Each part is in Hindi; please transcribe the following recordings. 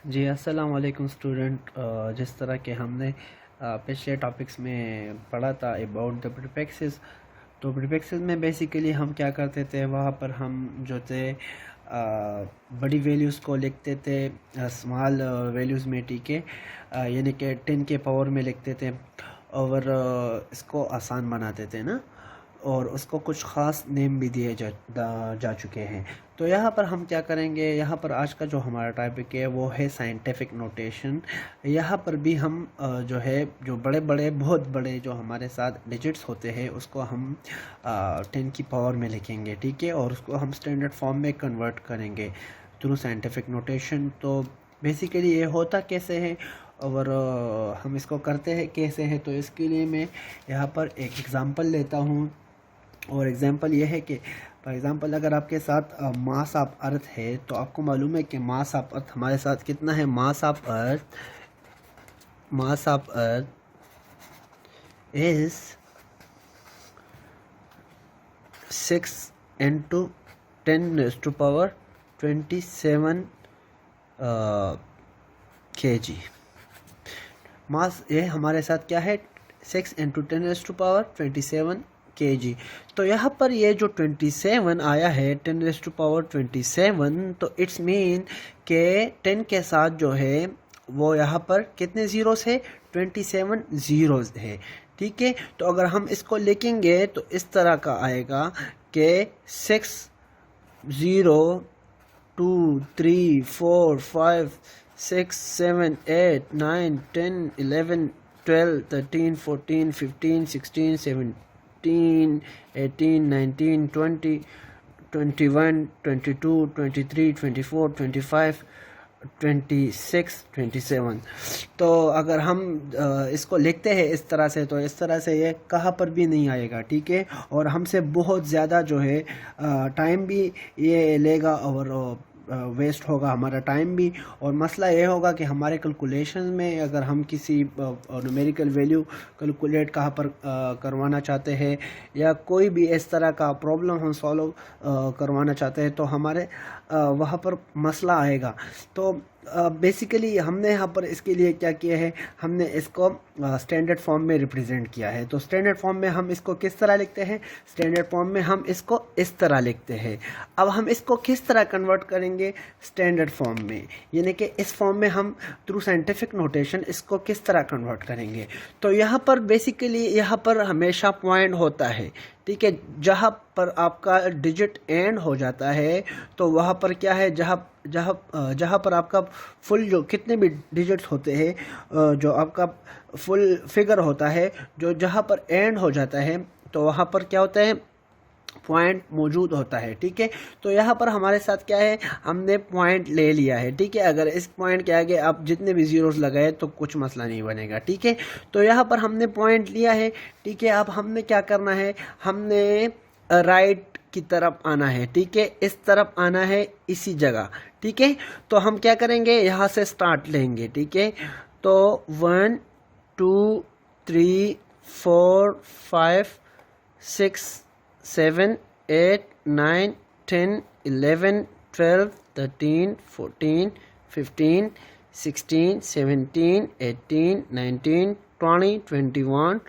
जी अस्सलाम वालेकुम स्टूडेंट। जिस तरह के हमने पिछले टॉपिक्स में पढ़ा था अबाउट द प्रीफिक्सेस, तो प्रीफिक्सेस में बेसिकली हम क्या करते थे, वहाँ पर हम जो थे बड़ी वैल्यूज़ को लिखते थे स्मॉल वैल्यूज़ में, ठीक है, यानी कि 10 के पावर में लिखते थे और इसको आसान बनाते थे ना, और उसको कुछ ख़ास नेम भी दिए जा चुके हैं। तो यहाँ पर हम क्या करेंगे, यहाँ पर आज का जो हमारा टॉपिक है वो है साइंटिफिक नोटेशन। यहाँ पर भी हम जो है, जो बड़े बड़े बहुत बड़े जो हमारे साथ डिजिट्स होते हैं उसको हम 10 की पावर में लिखेंगे, ठीक है, और उसको हम स्टैंडर्ड फॉर्म में कन्वर्ट करेंगे थ्रू साइंटिफिक नोटेशन। तो बेसिकली ये होता कैसे है और हम इसको करते हैं कैसे हैं, तो इसके लिए मैं यहाँ पर एक एग्ज़ाम्पल लेता हूँ। और एग्जांपल ये है कि फॉर एग्ज़ाम्पल अगर आपके साथ मास ऑफ अर्थ है, तो आपको मालूम है कि मास ऑफ अर्थ हमारे साथ कितना है। Mass of earth is 6 × 10⁻27 kg। मास ये हमारे साथ क्या है, 6 × 10⁻27 kg। तो यहाँ पर ये जो 27 आया है 10⁻27, तो इट्स मीन के 10 के साथ जो है वो यहाँ पर कितने ज़ीरोस है, 27 ज़ीरोस है, ठीक है। तो अगर हम इसको लिखेंगे तो इस तरह का आएगा कि 6 0 2 3 4 5 6 7 8 9 10 11 12 13 14 15 16 17 18 19 20 21 22 23 24 25 26 27। तो अगर हम इसको लिखते हैं इस तरह से, तो इस तरह से ये कहाँ पर भी नहीं आएगा, ठीक है, और हमसे बहुत ज़्यादा जो है टाइम भी ये लेगा और वेस्ट होगा हमारा टाइम भी। और मसला ये होगा कि हमारे कैलकुलेशन में अगर हम किसी न्यूमेरिकल वैल्यू कैलकुलेट कहाँ पर करवाना चाहते हैं या कोई भी इस तरह का प्रॉब्लम हम सॉल्व करवाना चाहते हैं, तो हमारे वहाँ पर मसला आएगा। तो बेसिकली हमने यहाँ पर इसके लिए क्या किया है, हमने इसको स्टैंडर्ड फॉर्म में रिप्रेजेंट किया है। तो स्टैंडर्ड फॉर्म में हम इसको किस तरह लिखते हैं, स्टैंडर्ड फॉर्म में हम इसको इस तरह लिखते हैं। अब हम इसको किस तरह कन्वर्ट करेंगे स्टैंडर्ड फॉर्म में, यानी कि इस फॉर्म में हम थ्रू साइंटिफिक नोटेशन इसको किस तरह कन्वर्ट करेंगे। तो यहाँ पर बेसिकली यहाँ पर हमेशा पॉइंट होता है, ठीक है, जहाँ पर आपका डिजिट एंड हो जाता है तो वहाँ पर क्या है, जहाँ पर आपका फुल जो कितने भी डिजिट्स होते हैं, जो आपका फुल फिगर होता है, जो जहाँ पर एंड हो जाता है तो वहाँ पर क्या होता है, पॉइंट मौजूद होता है, ठीक है। तो यहाँ पर हमारे साथ क्या है, हमने पॉइंट ले लिया है, ठीक है। अगर इस पॉइंट के आगे आप जितने भी ज़ीरोस लगाए तो कुछ मसला नहीं बनेगा, ठीक है। तो यहाँ पर हमने पॉइंट लिया है, ठीक है। अब हमने क्या करना है, हमने राइट की तरफ आना है, ठीक है, इस तरफ आना है इसी जगह, ठीक है। तो हम क्या करेंगे, यहाँ से स्टार्ट लेंगे, ठीक है। तो 1 2 3 4 5 6 7 8 9 10 11 12 13 14 15 16 17 18 19 20 21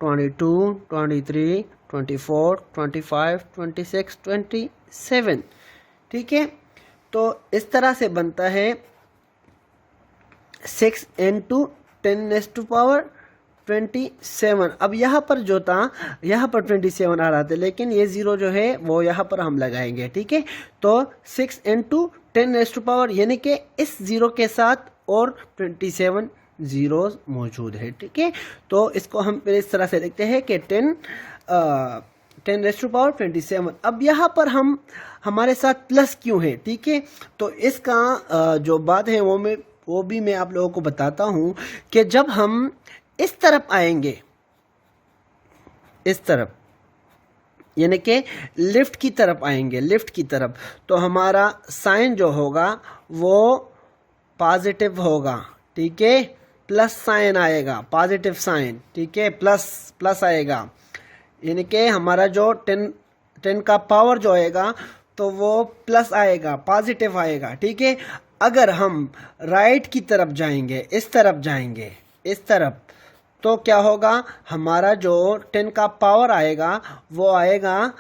22 23 24 25 26 27, ठीक है। तो इस तरह से बनता है 6 × 10⁻27। अब यहाँ पर जो था, यहाँ पर 27 आ रहा था, लेकिन ये ज़ीरो जो है वो यहाँ पर हम लगाएंगे, ठीक है। तो 6 × 10⁻, यानी कि इस ज़ीरो के साथ और 27 ज़ीरोज़ मौजूद है, ठीक है। तो इसको हम फिर इस तरह से देखते हैं कि 10⁻27। अब यहाँ पर हम हमारे साथ प्लस क्यों है, ठीक है। तो इसका जो बात है वो भी मैं आप लोगों को बताता हूँ कि जब हम इस तरफ आएंगे, इस तरफ यानी कि लिफ्ट की तरफ आएंगे, लिफ्ट की तरफ, तो हमारा साइन जो होगा वो पॉजिटिव होगा, ठीक है, प्लस साइन आएगा, पॉजिटिव साइन, ठीक है, प्लस आएगा, यानी कि हमारा जो 10 का पावर जो आएगा तो वो प्लस आएगा, पॉजिटिव आएगा, ठीक है। अगर हम राइट की तरफ जाएंगे, इस तरफ जाएंगे, इस तरफ, तो क्या होगा, हमारा जो 10 का पावर आएगा वो आएगा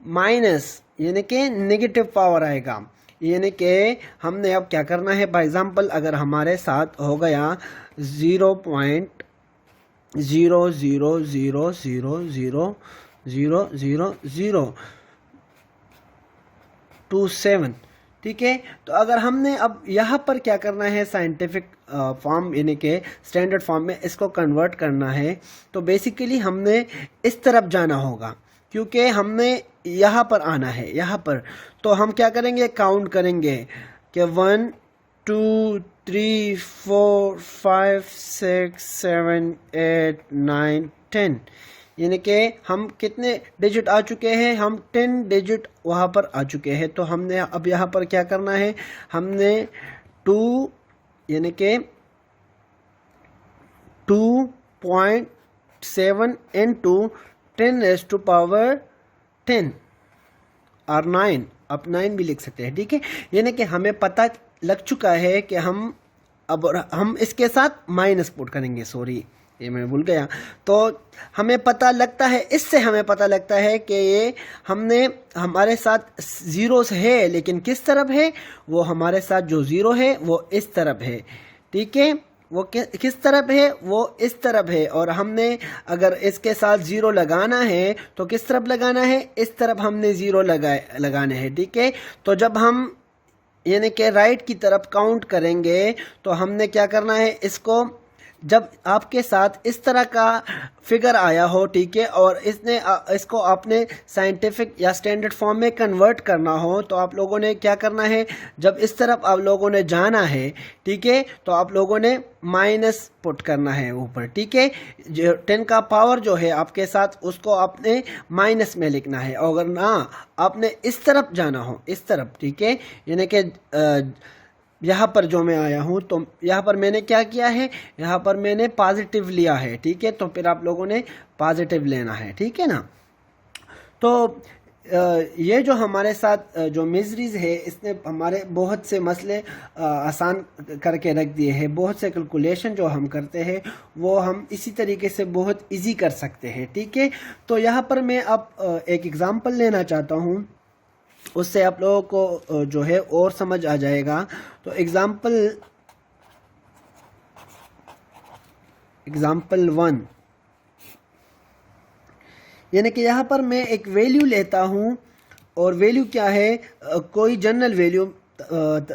माइनस, यानी कि नेगेटिव पावर आएगा। यानी कि हमने अब क्या करना है, फॉर एग्जांपल अगर हमारे साथ हो गया 0.00000027, ठीक है। तो अगर हमने अब यहाँ पर क्या करना है, साइंटिफिक फॉर्म यानी कि स्टैंडर्ड फॉर्म में इसको कन्वर्ट करना है, तो बेसिकली हमने इस तरफ जाना होगा, क्योंकि हमने यहाँ पर आना है, यहाँ पर। तो हम क्या करेंगे, काउंट करेंगे कि 1 2 3 4 5 6 7 8 9 10, यानी कि हम कितने डिजिट आ चुके हैं, हम 10 डिजिट वहाँ पर आ चुके हैं। तो हमने अब यहाँ पर क्या करना है, हमने 2 यानी कि 2.7 into 10⁻10 और 9, आप 9 भी लिख सकते हैं, ठीक है। यानी कि हमें पता लग चुका है कि हम इसके साथ माइनस पुट करेंगे, सॉरी ये मैं भूल गया। तो हमें पता लगता है, इससे हमें पता लगता है कि ये हमारे साथ ज़ीरोस है, लेकिन किस तरफ है, वो हमारे साथ जो ज़ीरो है वो इस तरफ है, ठीक है। वो किस तरफ है, वो इस तरफ है। और हमने अगर इसके साथ ज़ीरो लगाना है तो किस तरफ लगाना है, इस तरफ हमने ज़ीरो लगाने हैं, ठीक है। तो जब हम यानी कि राइट की तरफ काउंट करेंगे तो हमने क्या करना है, इसको जब आपके साथ इस तरह का फिगर आया हो, ठीक है, और इसको आपने साइंटिफिक या स्टैंडर्ड फॉर्म में कन्वर्ट करना हो, तो आप लोगों ने क्या करना है, जब इस तरफ आप लोगों ने जाना है, ठीक है, तो आप लोगों ने माइनस पुट करना है ऊपर, ठीक है। 10 का पावर जो है आपके साथ, उसको आपने माइनस में लिखना है। और अगर ना आपने इस तरफ जाना हो, इस तरफ, ठीक है, यानी कि यहाँ पर जो मैं आया हूँ, तो यहाँ पर मैंने क्या किया है, यहाँ पर मैंने पॉजिटिव लिया है, ठीक है। तो फिर आप लोगों ने पॉजिटिव लेना है, ठीक है ना। तो ये जो हमारे साथ जो मिजरीज है, इसने हमारे बहुत से मसले आसान करके रख दिए हैं। बहुत से कैलकुलेशन जो हम करते हैं वो हम इसी तरीके से बहुत इजी कर सकते हैं, ठीक है। तो यहाँ पर मैं अब एक एग्ज़ाम्पल लेना चाहता हूँ, उससे आप लोगों को जो है और समझ आ जाएगा। तो एग्जाम्पल 1, यानी कि यहाँ पर मैं एक वैल्यू लेता हूँ, और वैल्यू क्या है, कोई जनरल वैल्यू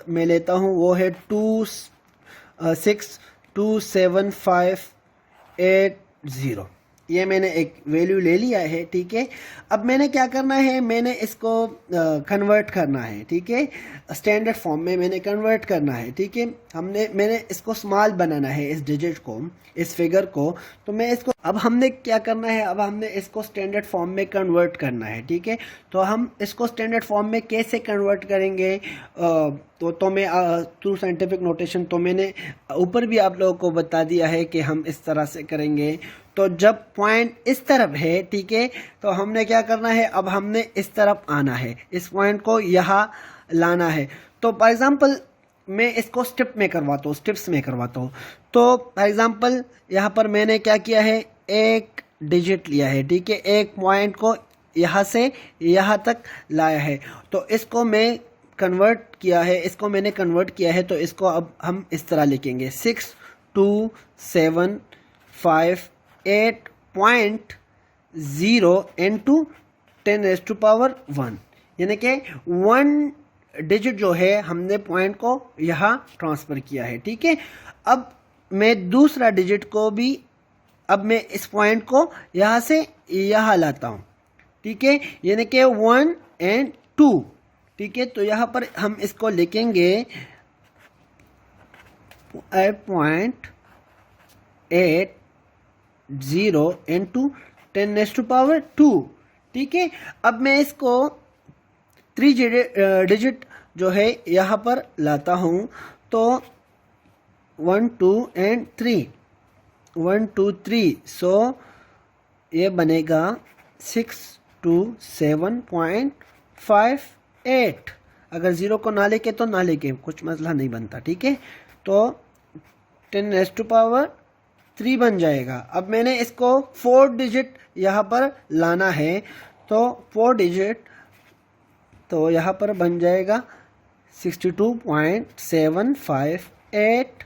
मैं लेता हूँ, वो है 2627580। ये मैंने एक वैल्यू ले लिया है, ठीक है। अब मैंने क्या करना है, मैंने इसको कन्वर्ट करना है, ठीक है, स्टैंडर्ड फॉर्म में मैंने कन्वर्ट करना है, ठीक है। मैंने इसको स्मॉल बनाना है, इस डिजिट को, इस फिगर को। तो मैं इसको अब हमने क्या करना है, अब हमने इसको स्टैंडर्ड फॉर्म में कन्वर्ट करना है, ठीक है। तो हम इसको स्टैंडर्ड फॉर्म में कैसे कन्वर्ट करेंगे, तो मैं थ्रू साइंटिफिक नोटेशन, तो मैंने ऊपर भी आप लोगों को बता दिया है कि हम इस तरह से करेंगे। तो जब पॉइंट इस तरफ है, ठीक है, तो हमने क्या करना है, अब हमने इस तरफ आना है, इस पॉइंट को यहाँ लाना है। तो फॉर एग्जांपल मैं इसको स्टेप्स में करवाता हूँ। तो फॉर एग्जांपल यहाँ पर मैंने क्या किया है, एक डिजिट लिया है, ठीक है, एक पॉइंट को यहाँ से यहाँ तक लाया है। तो इसको मैं कन्वर्ट किया है, तो इसको अब हम इस तरह लिखेंगे, 6275.8.0 into 10⁻1, यानी कि 1 डिजिट जो है हमने पॉइंट को यहाँ ट्रांसफ़र किया है, ठीक है। अब मैं दूसरा डिजिट को भी, अब मैं इस पॉइंट को यहाँ से यहाँ लाता हूँ, ठीक है, यानी कि 1 और 2, ठीक है। तो यहाँ पर हम इसको लिखेंगे 8.80 into 10⁻2, ठीक है। अब मैं इसको 3 डिजिट जो है यहाँ पर लाता हूँ, तो 1 2 और 3, 1 2 3, सो ये बनेगा 627.58। अगर 0 को ना लेके तो ना लेके, कुछ मसला नहीं बनता, ठीक है। तो 10⁻³ बन जाएगा। अब मैंने इसको 4 डिजिट यहाँ पर लाना है, तो 4 डिजिट तो यहाँ पर बन जाएगा 62.758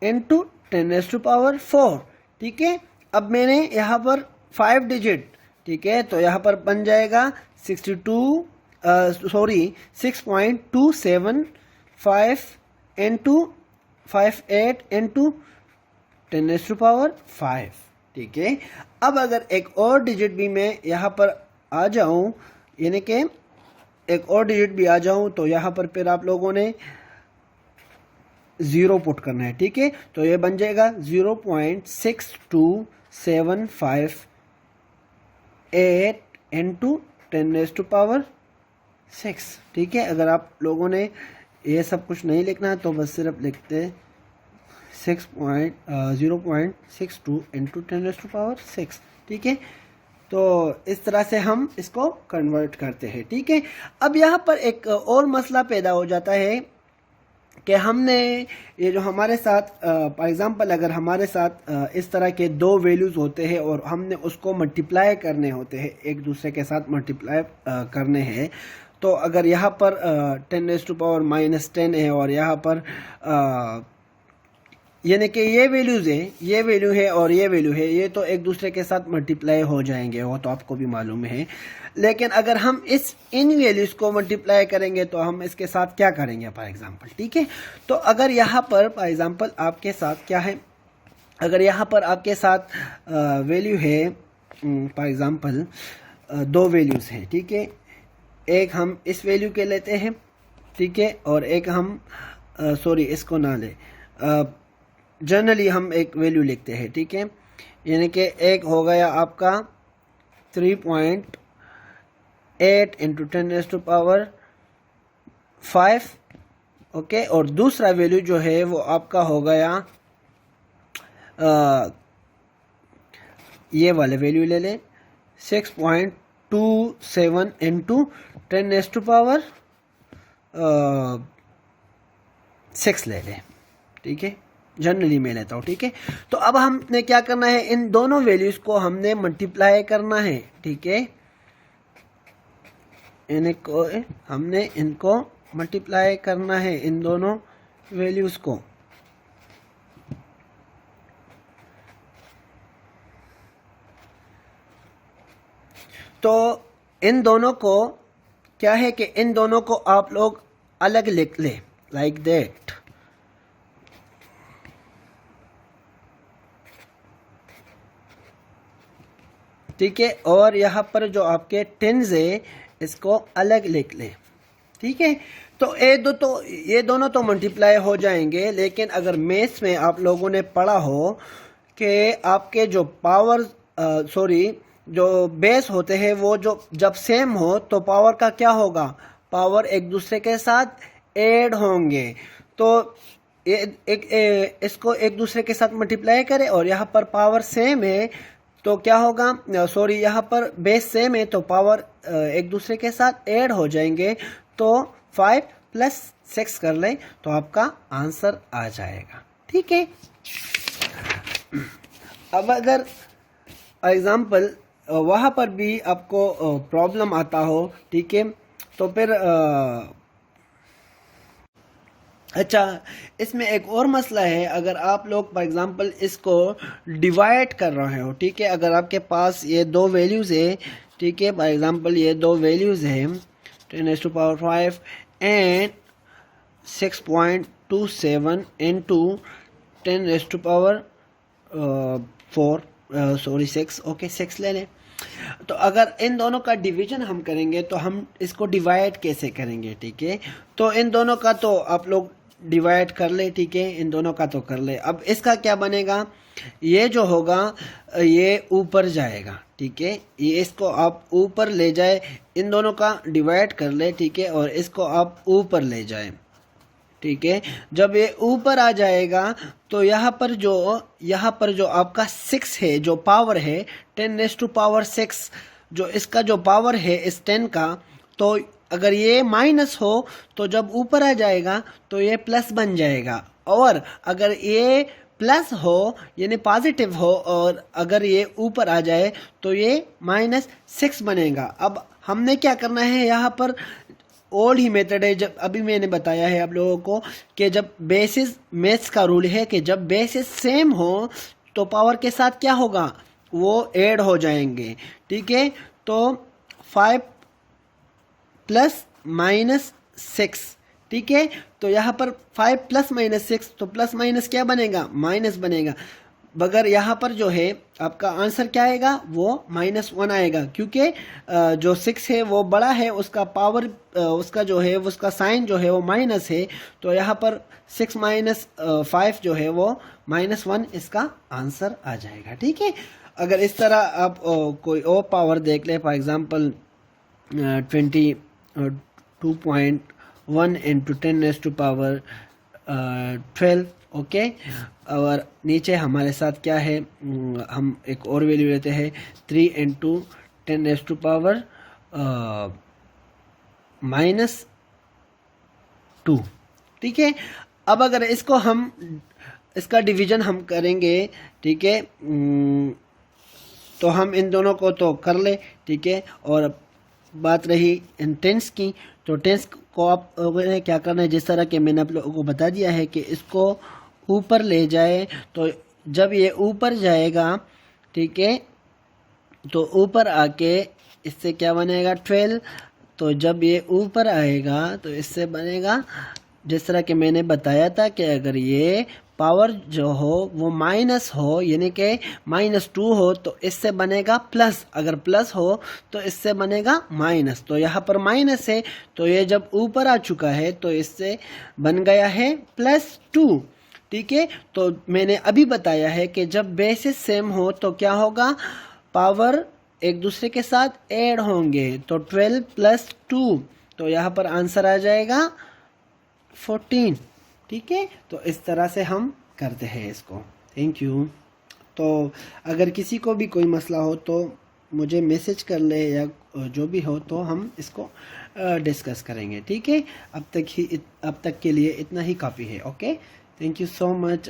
इंटू 10⁻⁴, ठीक है। अब मैंने यहाँ पर 5 डिजिट, ठीक है, तो यहाँ पर बन जाएगा 6.275 इंटू 58 इंटू 10⁻⁵, ठीक है। अब अगर एक और डिजिट भी मैं यहाँ पर आ जाऊँ, यानी कि एक और डिजिट भी आ जाऊँ, तो यहाँ पर फिर आप लोगों ने 0 पुट करना है, ठीक है। तो ये बन जाएगा 0.6275 इंटू 10⁻⁶, ठीक है। अगर आप लोगों ने ये सब कुछ नहीं लिखना है तो बस सिर्फ लिखते 0.62 इंटू 10⁻⁶, ठीक है। तो इस तरह से हम इसको कन्वर्ट करते हैं, ठीक है। अब यहाँ पर एक और मसला पैदा हो जाता है कि हमने ये जो हमारे साथ फॉर एग्ज़ाम्पल अगर हमारे साथ इस तरह के दो वैल्यूज़ होते हैं और हमने उसको मल्टीप्लाई करने होते हैं, एक दूसरे के साथ मल्टीप्लाई करने हैं, तो अगर यहाँ पर 10⁻⁻10 है और यहाँ पर यानी कि ये वैल्यूज़ हैं, ये वैल्यू है और ये वैल्यू है, ये तो एक दूसरे के साथ मल्टीप्लाई हो जाएंगे, वो तो आपको भी मालूम है। लेकिन अगर हम इन वैल्यूज़ को मल्टीप्लाई करेंगे तो हम इसके साथ क्या करेंगे फॉर एग्जांपल, ठीक है। तो अगर यहाँ पर फॉर एग्जांपल आपके साथ क्या है, अगर यहाँ पर आपके साथ वैल्यू है फॉर एग्जांपल 2 वैल्यूज़ हैं, ठीक है। एक हम इस वैल्यू के लेते हैं, ठीक है, और एक हम सॉरी इसको ना ले, जनरली हम एक वैल्यू लिखते हैं, ठीक है। यानी कि एक हो गया आपका 3.8 इंटू 10⁻⁵, ओके, और दूसरा वैल्यू जो है वो आपका हो गया ये वाले वैल्यू ले लें 6.27 इंटू 10⁻⁶ ले लें, ठीक है। जनरली मैं लेता हूँ, ठीक है। तो अब हमने क्या करना है, इन दोनों वैल्यूज को हमने मल्टीप्लाई करना है, ठीक है। हमने इनको मल्टीप्लाई करना है, इन दोनों वैल्यूज को। तो इन दोनों को क्या है कि इन दोनों को आप लोग अलग लिख ले, लाइक दैट, ठीक है। और यहाँ पर जो आपके टेंस है इसको अलग लिख लें, ठीक है। तो ये दोनों तो मल्टीप्लाई हो जाएंगे, लेकिन अगर मैथ्स में आप लोगों ने पढ़ा हो कि आपके जो पावर जो बेस होते हैं वो जो जब सेम हो तो पावर का क्या होगा, पावर एक दूसरे के साथ ऐड होंगे। तो इसको एक दूसरे के साथ मल्टीप्लाई करें और यहाँ पर पावर सेम है तो क्या होगा, यहाँ पर बेस सेम है तो पावर एक दूसरे के साथ ऐड हो जाएंगे। तो 5 + 6 कर लें तो आपका आंसर आ जाएगा, ठीक है। अब अगर एग्जाम्पल वहाँ पर भी आपको प्रॉब्लम आता हो, ठीक है, तो फिर अच्छा, इसमें एक और मसला है, अगर आप लोग फॉर एग्जांपल इसको डिवाइड कर रहे हो, ठीक है। अगर आपके पास ये 2 वैल्यूज़ है, ठीक है, फॉर एग्जांपल ये 2 वैल्यूज़ हैं 10⁻⁵ एंड 6.27 इंटू 10⁻⁴, ओके 6 ले लें। तो अगर इन दोनों का डिवीजन हम करेंगे तो हम इसको डिवाइड कैसे करेंगे, ठीक है। तो इन दोनों का तो आप लोग डिवाइड कर ले, ठीक है, इन दोनों का तो कर ले। अब इसका क्या बनेगा, ये जो होगा ये ऊपर जाएगा, ठीक है, ये इसको आप ऊपर ले जाए, इन दोनों का डिवाइड कर ले, ठीक है, और इसको आप ऊपर ले जाए, ठीक है। जब ये ऊपर आ जाएगा तो यहाँ पर जो आपका 6 है, जो पावर है 10⁻⁶, जो इसका जो पावर है इस 10 का, तो अगर ये माइनस हो तो जब ऊपर आ जाएगा तो ये प्लस बन जाएगा, और अगर ये प्लस हो यानी पॉजिटिव हो और अगर ये ऊपर आ जाए तो ये -6 बनेगा। अब हमने क्या करना है, यहाँ पर ओल्ड ही मेथड है, जब अभी मैंने बताया है आप लोगों को कि जब बेसिस, मैथ्स का रूल है कि जब बेसिस सेम हो तो पावर के साथ क्या होगा, वो ऐड हो जाएंगे। ठीक है, तो 5 प्लस -6, ठीक है, तो यहाँ पर 5 प्लस -6 तो प्लस माइनस क्या बनेगा, माइनस बनेगा। मगर यहाँ पर जो है आपका आंसर क्या आएगा, वो -1 आएगा, क्योंकि जो 6 है वो बड़ा है, उसका पावर, उसका जो है उसका साइन जो है वो माइनस है, तो यहाँ पर 6 माइनस 5 जो है वो -1 इसका आंसर आ जाएगा। ठीक है, अगर इस तरह आप कोई और पावर देख ले, फॉर एग्जांपल 22.1 इंटू 10⁻12, ओके। और नीचे हमारे साथ क्या है, हम एक और वैल्यू लेते हैं 3 इंटू 10⁻²। ठीक है, अब अगर इसको हम, इसका डिवीजन हम करेंगे, ठीक है, तो हम इन दोनों को तो कर ले, ठीक है। और बात रही इन टेंस की, तो टेंस को आप क्या करना है, जिस तरह के मैंने आप लोगों को बता दिया है कि इसको ऊपर ले जाए, तो जब ये ऊपर जाएगा, ठीक है, तो ऊपर आके इससे क्या बनेगा 12, तो जब ये ऊपर आएगा तो इससे बनेगा, जिस तरह के मैंने बताया था कि अगर ये पावर जो हो वो माइनस हो यानी कि -2 हो तो इससे बनेगा प्लस, अगर प्लस हो तो इससे बनेगा माइनस। तो यहाँ पर माइनस है, तो ये जब ऊपर आ चुका है तो इससे बन गया है +2। ठीक है, तो मैंने अभी बताया है कि जब बेसिस सेम हो तो क्या होगा, पावर एक दूसरे के साथ ऐड होंगे, तो 12 + 2, तो यहाँ पर आंसर आ जाएगा 14। ठीक है, तो इस तरह से हम करते हैं इसको। Thank you. तो अगर किसी को भी कोई मसला हो तो मुझे मैसेज कर ले, या जो भी हो तो हम इसको डिस्कस करेंगे। ठीक है, अब तक के लिए इतना ही काफ़ी है। Okay, thank you so much.